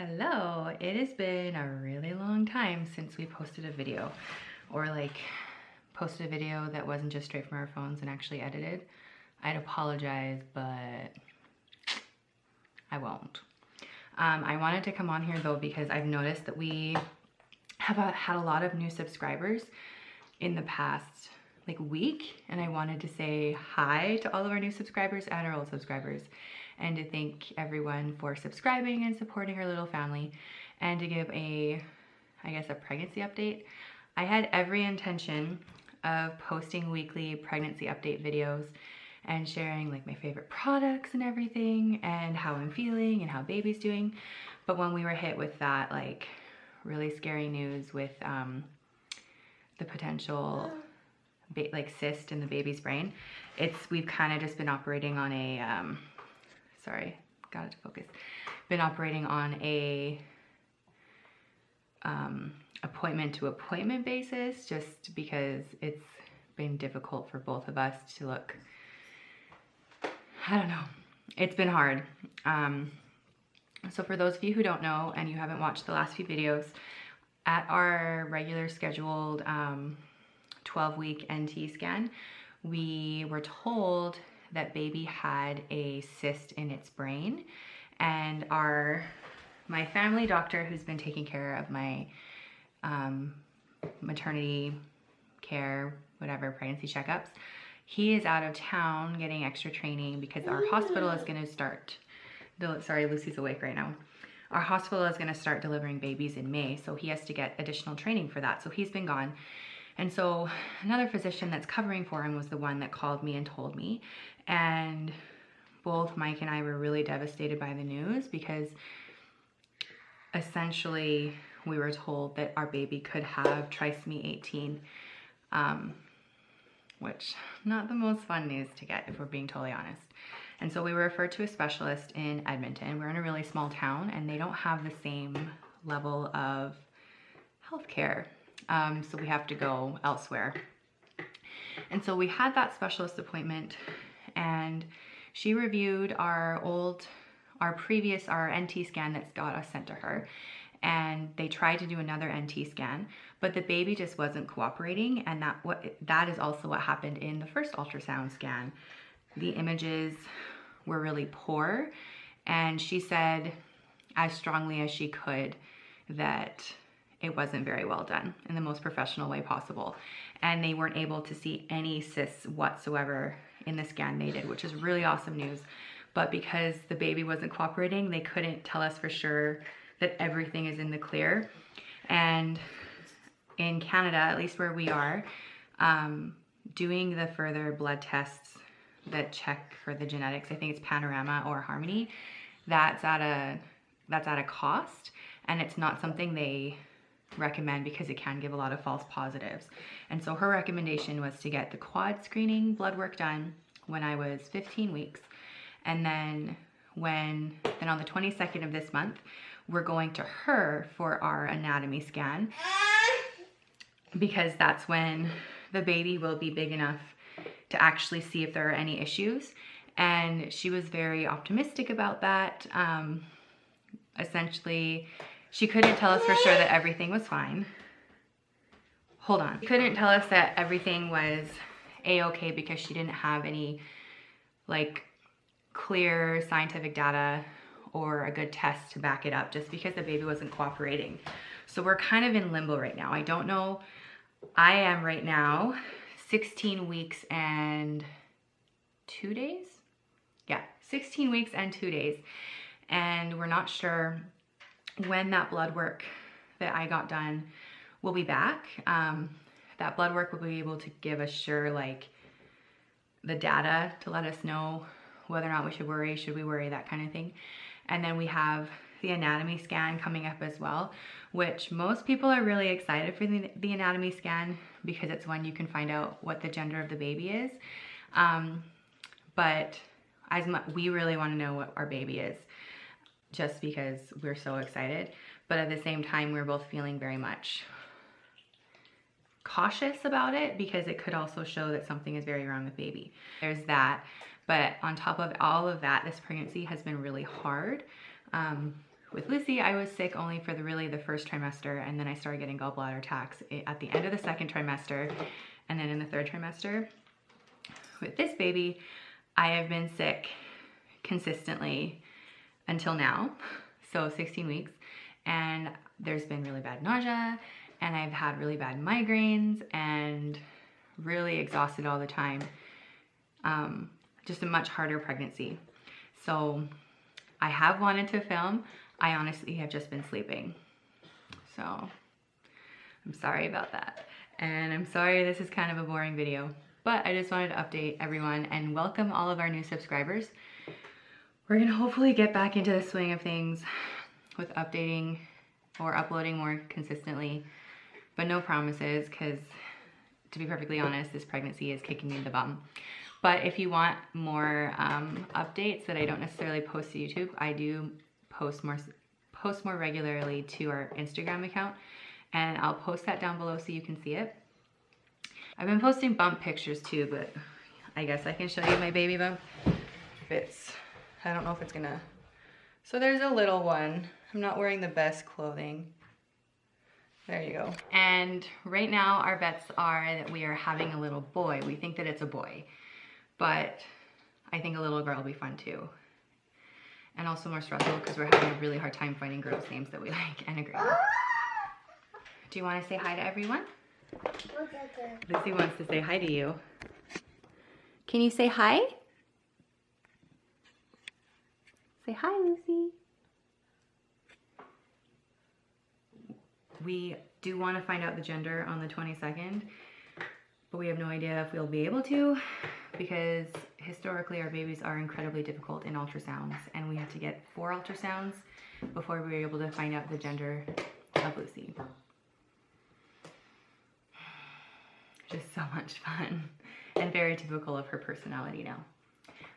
Hello, it has been a really long time since we posted a video, or like posted a video that wasn't just straight from our phones and actually edited. I'd apologize, but I won't. I wanted to come on here though because I've noticed that we have had a lot of new subscribers in the past week, and I wanted to say hi to all of our new subscribers and our old subscribers, and to thank everyone for subscribing and supporting our little family, and to give a pregnancy update. I had every intention of posting weekly pregnancy update videos and sharing like my favorite products and everything and how I'm feeling and how baby's doing. But when we were hit with that like really scary news with the potential cyst in the baby's brain, we've kind of just been operating on a sorry, got it to focus. Been operating on a appointment to appointment basis, just because it's been difficult for both of us to look, I don't know, it's been hard. So for those of you who don't know and you haven't watched the last few videos, at our regular scheduled 12-week NT scan, we were told that baby had a cyst in its brain, and my family doctor, who's been taking care of my maternity care, whatever, pregnancy checkups, he is out of town getting extra training because our hospital is going to start, sorry, Lucy's awake right now. Our hospital is going to start delivering babies in May, so he has to get additional training for that, so he's been gone. And so another physician that's covering for him was the one that called me and told me. And both Mike and I were really devastated by the news, because essentially we were told that our baby could have trisomy 18, which not the most fun news to get, if we're being totally honest. And so we were referred to a specialist in Edmonton. We're in a really small town and they don't have the same level of healthcare. So we have to go elsewhere. And so we had that specialist appointment, and she reviewed our NT scan that's got us sent to her. And they tried to do another NT scan, but the baby just wasn't cooperating. And that is also what happened in the first ultrasound scan. The images were really poor, and she said as strongly as she could that it wasn't very well done in the most professional way possible. And they weren't able to see any cysts whatsoever in the scan they did, which is really awesome news. But because the baby wasn't cooperating, they couldn't tell us for sure that everything is in the clear. And in Canada, at least where we are, doing the further blood tests that check for the genetics, I think it's Panorama or Harmony, that's at a cost, and it's not something they recommend because it can give a lot of false positives. And so her recommendation was to get the quad screening blood work done when I was 15 weeks. And then on the 22nd of this month, we're going to her for our anatomy scan, because that's when the baby will be big enough to actually see if there are any issues. And she was very optimistic about that. Essentially, she couldn't tell us for sure that everything was fine. Hold on. She couldn't tell us that everything was a-okay because she didn't have any clear scientific data or a good test to back it up, just because the baby wasn't cooperating. So we're kind of in limbo right now. I don't know. I am right now 16 weeks and 2 days. Yeah, 16 weeks and 2 days. And we're not sure when that blood work that I got done will be back. That blood work will be able to give us the data to let us know whether or not we should we worry, that kind of thing. And then we have the anatomy scan coming up as well, which most people are really excited for the anatomy scan, because it's when you can find out what the gender of the baby is. But we really want to know what our baby is, just because we're so excited. But at the same time, we're both feeling very much cautious about it, because it could also show that something is very wrong with baby. There's that. But on top of all of that, this pregnancy has been really hard. with Lucy, I was sick only for really the first trimester, and then I started getting gallbladder attacks at the end of the second trimester, and then in the third trimester. With this baby, I have been sick consistently until now, so 16 weeks, and there's been really bad nausea, and I've had really bad migraines, and really exhausted all the time. Just a much harder pregnancy. So I have wanted to film. I honestly have just been sleeping. So I'm sorry about that. And I'm sorry this is kind of a boring video, but I just wanted to update everyone and welcome all of our new subscribers. We're gonna hopefully get back into the swing of things with updating or uploading more consistently, but no promises, because to be perfectly honest, this pregnancy is kicking me in the bum. But if you want more updates that I don't necessarily post to YouTube, I do post more regularly to our Instagram account, and I'll post that down below so you can see it. I've been posting bump pictures too, but I guess I can show you my baby bump. I don't know if it's gonna. So there's a little one. I'm not wearing the best clothing. There you go. And right now our bets are that we are having a little boy. We think that it's a boy, but I think a little girl will be fun too. And also more stressful because we're having a really hard time finding girls' names that we like and agree on. Do you want to say hi to everyone? Lucy wants to say hi to you. Can you say hi? Say hi, Lucy. We do want to find out the gender on the 22nd, but we have no idea if we'll be able to, because historically our babies are incredibly difficult in ultrasounds, and we have to get 4 ultrasounds before we were able to find out the gender of Lucy. Just so much fun and very typical of her personality now.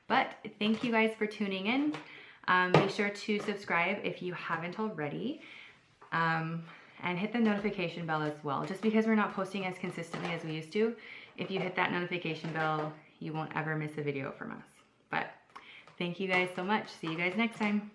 But thank you guys for tuning in. Be sure to subscribe if you haven't already. And hit the notification bell as well. Just because we're not posting as consistently as we used to, if you hit that notification bell, you won't ever miss a video from us. But thank you guys so much. See you guys next time.